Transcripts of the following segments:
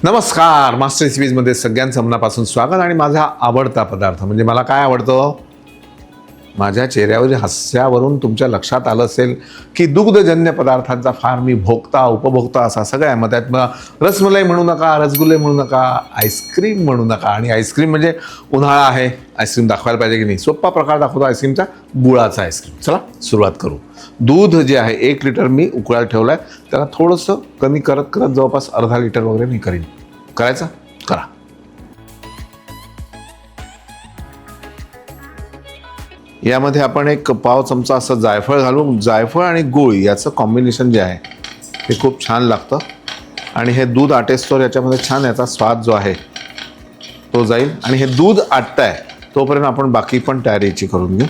नमस्कार. मास्टर रेसिपीजमध्ये सगळ्यांचं मनापासून स्वागत. आणि माझा आवडता पदार्थ म्हणजे मला काय आवडतं, माझ्या चेहऱ्यावरील हास्यावरून तुमच्या लक्षात आलं असेल की दुग्धजन्य पदार्थांचा फार मी भोगता उपभोगता असा सगळा आहे. मग त्यात मग रसमलाई म्हणू नका, रसगुल्ले म्हणू नका, आईस्क्रीम म्हणू नका. आणि आईस्क्रीम म्हणजे उन्हाळा आहे, आईस्क्रीम दाखवायला पाहिजे की नाही. सोपा प्रकार दाखवतो आईस्क्रीमचा, गुळाचा आईस्क्रीम. चला सुरुवात करू. दूध जे आहे 1 लिटर मी उकळायला ठेवलं आहे. त्याला थोडंसं कमी करत करत जवळपास अर्धा लिटर वगैरे मी करीन. करायचं करा. यामध्ये आपण एक पाव चमचा असं जायफळ घालू. जायफळ आणि गूळ याचं कॉम्बिनेशन जे आहे ते खूप छान लागतं. आणि हे दूध आटेस्तोवर याच्यामध्ये छान याचा स्वाद जो आहे तो जाईल. आणि हे दूध आटतंय तोपर्यंत आपण बाकी पण तयारीची करून घेऊ.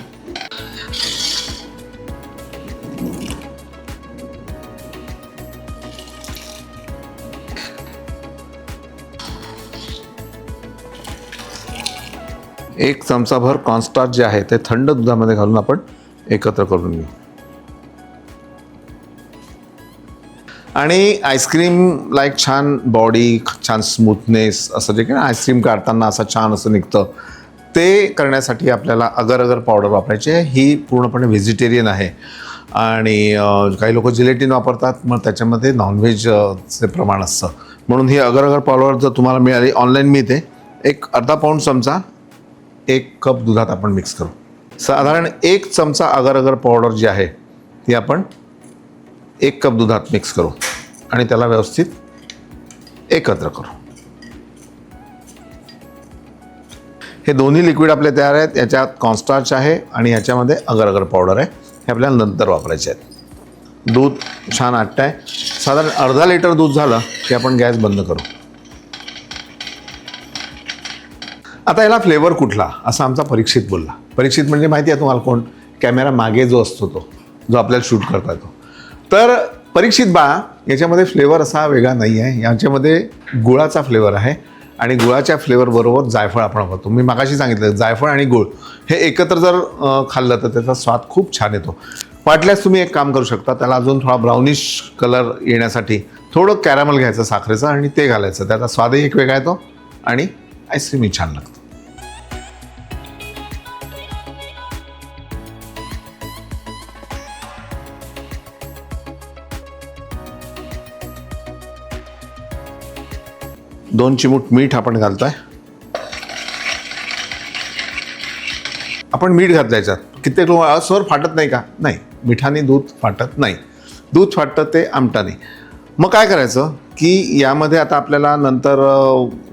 एक चमचाभर कॉर्नस्टार्च जे आहे ते थंड दुधामध्ये घालून आपण एकत्र करून घेऊ. आणि आईस्क्रीमला एक छान बॉडी, छान स्मूथनेस असं जे की आईस्क्रीम काढताना असं छान असं निघतं, ते करण्यासाठी आपल्याला अगर अगर पावडर वापरायची आहे. ही पूर्णपणे व्हेजिटेरियन आहे. आणि काही लोक जिलेटिन वापरतात, मग त्याच्यामध्ये नॉनव्हेजचे प्रमाण असतं. म्हणून ही अगर अगर पावडर जर तुम्हाला मिळाली, ऑनलाईन मिळते. एक अर्धा पाऊंड चमचा 1 कप दुधात आपण मिक्स करू. साधारण 1 चमचा अगर अगर पावडर जी आहे ती आपण 1 कप दुधात मिक्स करू आणि त्याला व्यवस्थित एकत्र करू. हे दोन्ही लिक्विड आपले तयार आहेत. याच्यात कॉर्नस्टार्च आहे आणि याच्यामध्ये अगर अगर पावडर आहे. हे आपल्याला नंतर वापरायचे आहेत. दूध छान आटत आहे. साधारण अर्धा लिटर दूध झालं की आपण गॅस बंद करू. आता याला फ्लेवर कुठला असं आमचा परीक्षित बोलला. परीक्षित म्हणजे माहिती आहे तुम्हाला कोण? कॅमेरा मागे जो असतो तो, जो आपल्याला शूट करता येतो. तर परीक्षित याच्यामध्ये फ्लेवर असा वेगळा नाही आहे. याच्यामध्ये गुळाचा फ्लेवर आहे. आणि गुळाच्या फ्लेवरबरोबर जायफळ आपण वापरतो. मी मागाशी सांगितलं जायफळ आणि गुळ हे एकत्र जर खाल्लं तर त्याचा स्वाद खूप छान येतो. वाटल्यास तुम्ही एक काम करू शकता, त्याला अजून थोडा ब्राउनिश कलर येण्यासाठी थोडं कॅरमल घ्यायचं साखरेचं आणि ते घालायचं. त्याचा स्वादही एक वेगळा येतो आणि आईस्क्रीमही छान लागतं. दोन चिमूट मीठ आपण घालतोय. आपण मीठ घातलं याच्यात. कित्येक लोक स्वर फाटत नाही का? नाही, मिठाने दूध फाटत नाही. दूध फाटतं ते आमटाने. मग काय करायचं की यामध्ये आता आपल्याला नंतर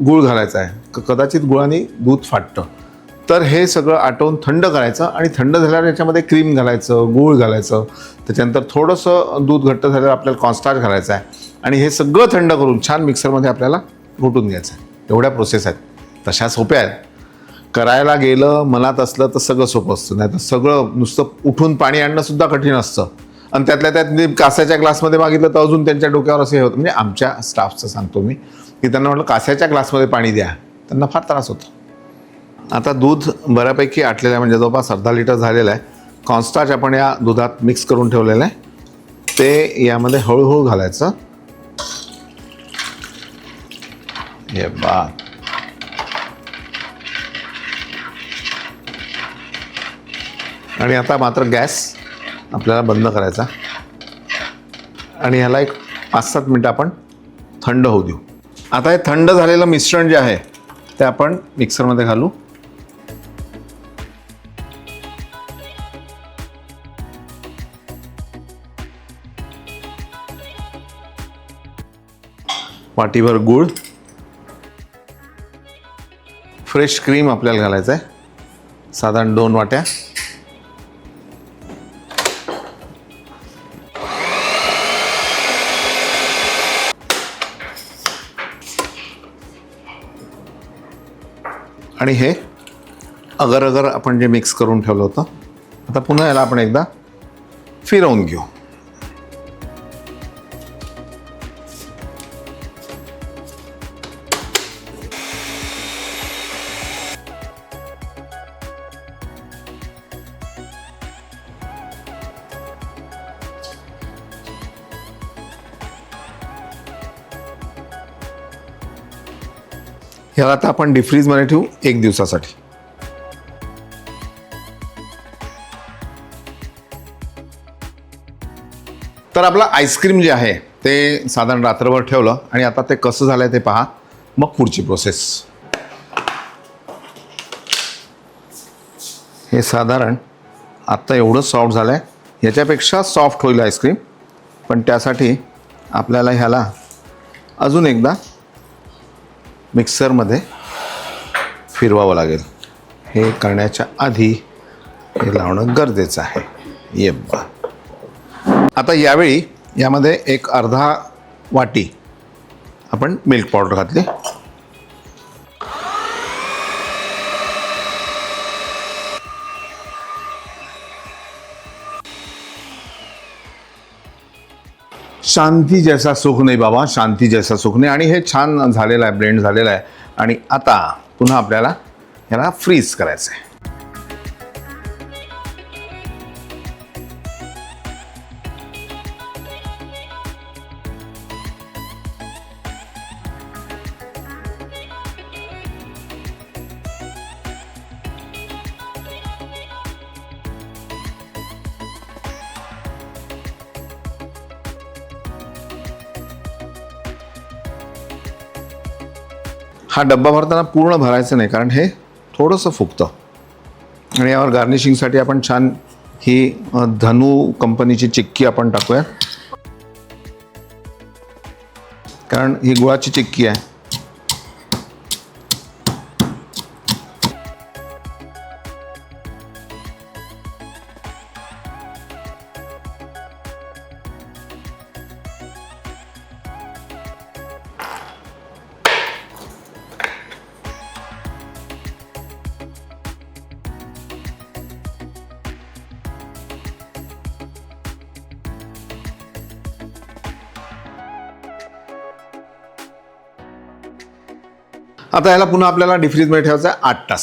गूळ घालायचा आहे. कदाचित गुळाने दूध फाटतं. तर हे सगळं आटवून थंड करायचं आणि थंड झाल्यावर याच्यामध्ये क्रीम घालायचं, गूळ घालायचं. त्याच्यानंतर थोडंसं दूध घट्ट झाल्यावर आपल्याला कॉर्नस्टार्च घालायचं आहे. आणि हे सगळं थंड करून छान मिक्सरमध्ये आपल्याला घोटून घ्यायचं आहे. एवढ्या प्रोसेस आहेत. तशा सोप्या आहेत. करायला गेलं मनात असलं तर सगळं सोपं असतं. नाही तर सगळं नुसतं उठून पाणी आणणं सुद्धा कठीण असतं. आणि त्यातल्या त्यात कास्याच्या ग्लासमध्ये मागितलं तर अजून त्यांच्या डोक्यावर असं हे होतं. म्हणजे आमच्या स्टाफचं सांगतो मी की त्यांना म्हटलं कास्याच्या ग्लासमध्ये पाणी द्या, त्यांना फार त्रास होतो. आता दूध बऱ्यापैकी आटलेलं आहे, म्हणजे जवळपास अर्धा लिटर झालेलं आहे. कॉर्नस्टार्च आपण या दुधात मिक्स करून ठेवलेलं आहे, ते यामध्ये हळूहळू घालायचं. हे बात. आणि आता मात्र गॅस आपल्याला बंद करायचा आणि ह्याला एक 5-7 मिनटं आपण थंड होऊ देऊ. आता हे थंड झालेलं मिश्रण जे आहे ते आपण मिक्सरमध्ये घालू. वाटीभर गूळ, फ्रेश क्रीम आपल्याला घालायचं आहे, साधारण 2 वाट्या. आणि हे अगर अगर आपण जे मिक्स करून ठेवलं होतं, आता पुन्हा याला आपण एकदा फिरवून घेऊ. ह्याला आता आपण डिफ्रीजमध्ये ठेवू 1 दिवसासाठी. तर आपलं आईस्क्रीम जे आहे ते साधारण रात्रभर ठेवलं आणि आता ते कसं झालंय ते पहा. मग पुढची प्रोसेस. हे साधारण आत्ता एवढं सॉफ्ट झालं आहे. ह्याच्यापेक्षा सॉफ्ट होईल आईस्क्रीम, पण त्यासाठी आपल्याला ह्याला अजून एकदा मिक्सरमध्ये फिरवावं लागेल. हे करण्याच्या आधी हे लावणं गरजेचं आहे. ये बा. आता यावेळी यामध्ये एक अर्धा वाटी आपण मिल्क पावडर घातली. शांती जैसा सुख नाही बाबा, शांती जैसा सुख नाही. आणि हे छान झालेलं आहे, ब्लेंड झालेलं आहे. आणि आता पुन्हा आपल्याला याला फ्रीज करायचं आहे. हा डब्बा भरताना पूर्ण भरायचं नाही, कारण हे थोडंसं फुगतं. आणि यावर गार्निशिंगसाठी आपण छान ही धनू कंपनीची चिक्की आपण टाकूया, कारण ही गुळाची चिक्की आहे. आता याला पुन्हा आपल्याला डिफ्रीजमध्ये ठेवायचं आहे 8 तास.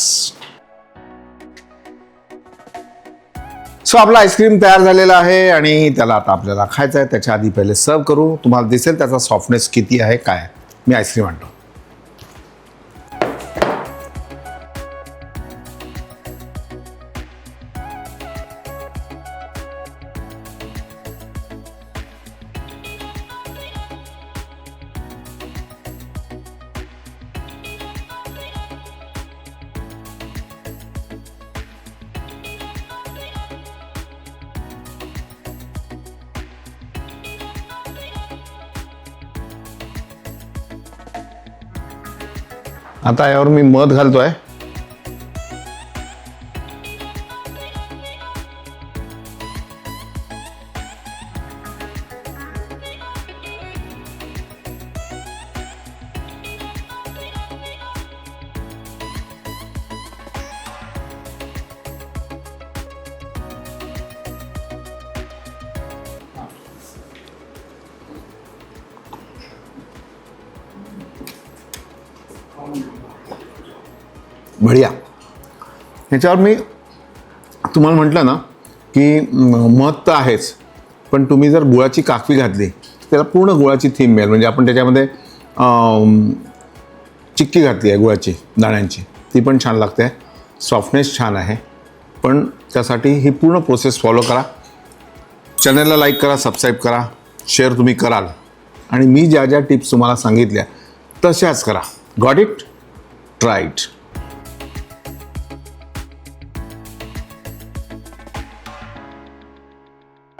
सो आपला आईस्क्रीम तयार झालेला आहे आणि त्याला आता आपल्याला खायचं आहे. त्याच्या आधी पहिले सर्व करू. तुम्हाला दिसेल त्याचा सॉफ्टनेस किती आहे काय. मी आईस्क्रीम आणतो. आता यावर मी मध घालतोय. बढिया. ह्याच्यावर मी तुम्हाला म्हटलं ना की मध तर आहेच, पण तुम्ही जर गुळाची काकवी घातली तर त्याला पूर्ण गुळाची थीम मिळेल. म्हणजे आपण त्याच्यामध्ये चिक्की घातली आहे गुळाची दाण्यांची, ती पण छान लागते. सॉफ्टनेस छान आहे. पण त्यासाठी ही पूर्ण प्रोसेस फॉलो करा. चॅनलला लाईक करा, सबस्क्राईब करा, शेअर तुम्ही कराल. आणि मी ज्या ज्या टिप्स तुम्हाला सांगितल्या तशाच करा. Got it? Try it.